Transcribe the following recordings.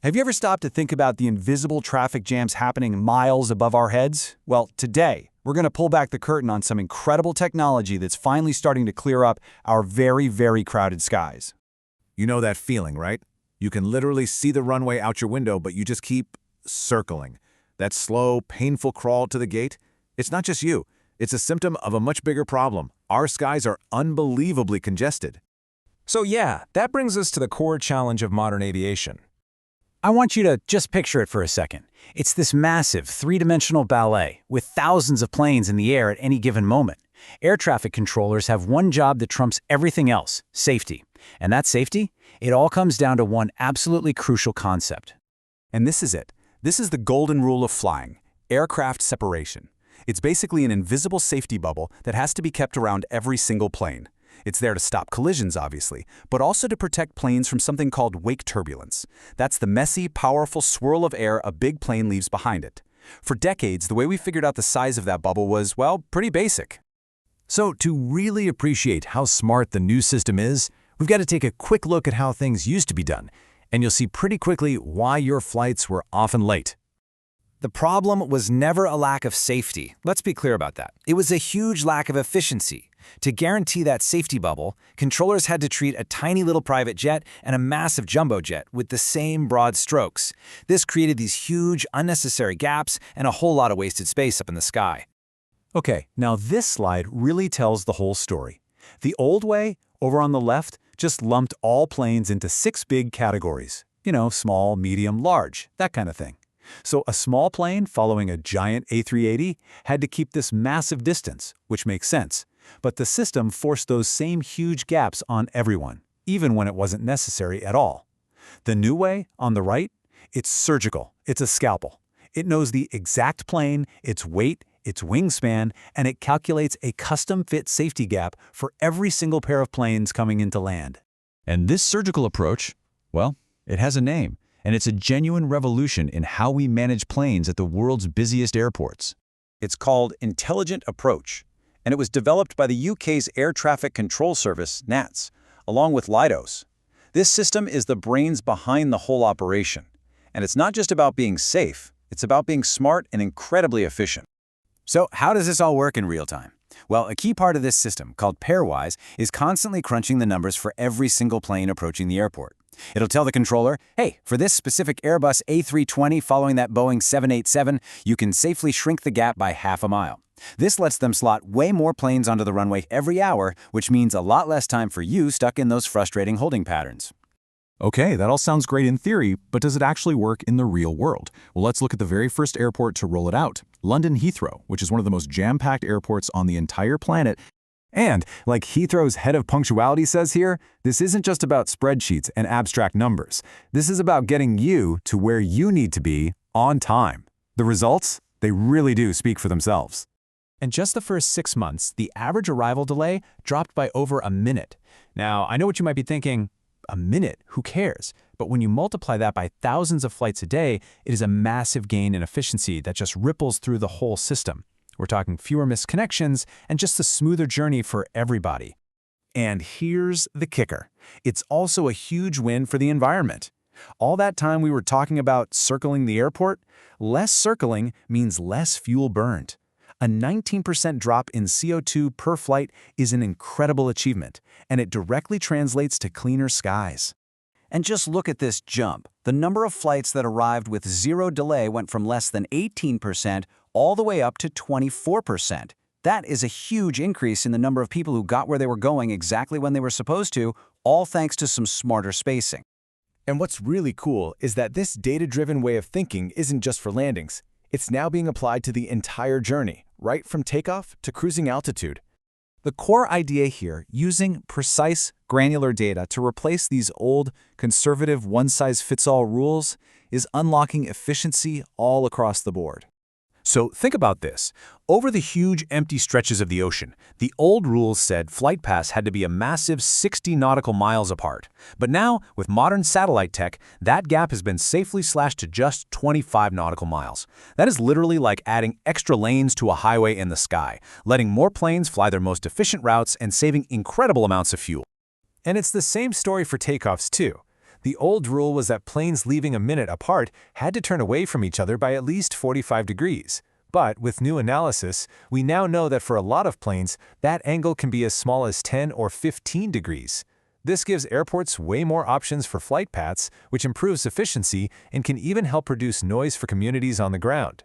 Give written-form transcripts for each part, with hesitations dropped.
Have you ever stopped to think about the invisible traffic jams happening miles above our heads? Well, today, we're going to pull back the curtain on some incredible technology that's finally starting to clear up our very, very crowded skies. You know that feeling, right? You can literally see the runway out your window, but you just keep circling. That slow, painful crawl to the gate, it's not just you. It's a symptom of a much bigger problem. Our skies are unbelievably congested. So yeah, that brings us to the core challenge of modern aviation. I want you to just picture it for a second. It's this massive, three-dimensional ballet with thousands of planes in the air at any given moment. Air traffic controllers have one job that trumps everything else: safety. And that safety? It all comes down to one absolutely crucial concept. And this is it. This is the golden rule of flying: aircraft separation. It's basically an invisible safety bubble that has to be kept around every single plane. It's there to stop collisions, obviously, but also to protect planes from something called wake turbulence. That's the messy, powerful swirl of air a big plane leaves behind it. For decades, the way we figured out the size of that bubble was, well, pretty basic. So to really appreciate how smart the new system is, we've got to take a quick look at how things used to be done, and you'll see pretty quickly why your flights were often late. The problem was never a lack of safety. Let's be clear about that. It was a huge lack of efficiency. To guarantee that safety bubble, controllers had to treat a tiny little private jet and a massive jumbo jet with the same broad strokes. This created these huge, unnecessary gaps and a whole lot of wasted space up in the sky. Okay, now this slide really tells the whole story. The old way, over on the left, just lumped all planes into 6 big categories. You know, small, medium, large, that kind of thing. So a small plane following a giant A380 had to keep this massive distance, which makes sense. But the system forced those same huge gaps on everyone, even when it wasn't necessary at all. The new way, on the right, it's surgical. It's a scalpel. It knows the exact plane, its weight, its wingspan, and it calculates a custom-fit safety gap for every single pair of planes coming into land. And this surgical approach, well, it has a name, and it's a genuine revolution in how we manage planes at the world's busiest airports. It's called Intelligent Approach, and it was developed by the UK's Air Traffic Control Service, NATS, along with Leidos. This system is the brains behind the whole operation. And it's not just about being safe, it's about being smart and incredibly efficient. So how does this all work in real time? Well, a key part of this system, called Pairwise, is constantly crunching the numbers for every single plane approaching the airport. It'll tell the controller, hey, for this specific Airbus A320 following that Boeing 787, you can safely shrink the gap by half a mile. This lets them slot way more planes onto the runway every hour, which means a lot less time for you stuck in those frustrating holding patterns. Okay, that all sounds great in theory, but does it actually work in the real world? Well, let's look at the very first airport to roll it out, London Heathrow, which is one of the most jam-packed airports on the entire planet. And, like Heathrow's head of punctuality says here, this isn't just about spreadsheets and abstract numbers. This is about getting you to where you need to be on time. The results? They really do speak for themselves. In just the first 6 months, the average arrival delay dropped by over a minute. Now, I know what you might be thinking, a minute, who cares? But when you multiply that by thousands of flights a day, it is a massive gain in efficiency that just ripples through the whole system. We're talking fewer missed connections and just a smoother journey for everybody. And here's the kicker. It's also a huge win for the environment. All that time we were talking about circling the airport, less circling means less fuel burned. A 19% drop in CO2 per flight is an incredible achievement, and it directly translates to cleaner skies. And just look at this jump. The number of flights that arrived with zero delay went from less than 18% all the way up to 24%. That is a huge increase in the number of people who got where they were going exactly when they were supposed to, all thanks to some smarter spacing. And what's really cool is that this data-driven way of thinking isn't just for landings. It's now being applied to the entire journey, right from takeoff to cruising altitude. The core idea here, using precise, granular data to replace these old, conservative one-size-fits-all rules, is unlocking efficiency all across the board. So think about this. Over the huge empty stretches of the ocean, the old rules said flight paths had to be a massive 60 nautical miles apart. But now, with modern satellite tech, that gap has been safely slashed to just 25 nautical miles. That is literally like adding extra lanes to a highway in the sky, letting more planes fly their most efficient routes and saving incredible amounts of fuel. And it's the same story for takeoffs too. The old rule was that planes leaving a minute apart had to turn away from each other by at least 45 degrees. But with new analysis, we now know that for a lot of planes, that angle can be as small as 10 or 15 degrees. This gives airports way more options for flight paths, which improves efficiency and can even help reduce noise for communities on the ground.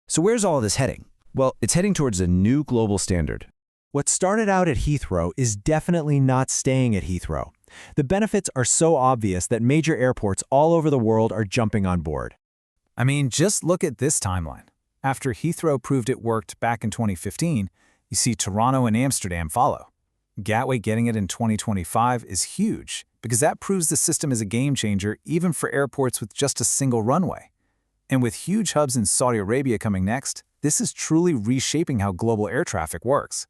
So where's all this heading? Well, it's heading towards a new global standard. What started out at Heathrow is definitely not staying at Heathrow. The benefits are so obvious that major airports all over the world are jumping on board. I mean, just look at this timeline. After Heathrow proved it worked back in 2015, you see Toronto and Amsterdam follow. Gatwick getting it in 2025 is huge because that proves the system is a game changer even for airports with just a single runway. And with huge hubs in Saudi Arabia coming next, this is truly reshaping how global air traffic works.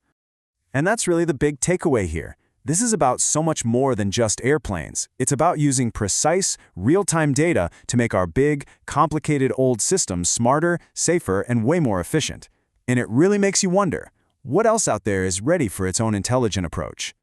And that's really the big takeaway here. This is about so much more than just airplanes. It's about using precise, real-time data to make our big, complicated old systems smarter, safer, and way more efficient. And it really makes you wonder, what else out there is ready for its own intelligent approach?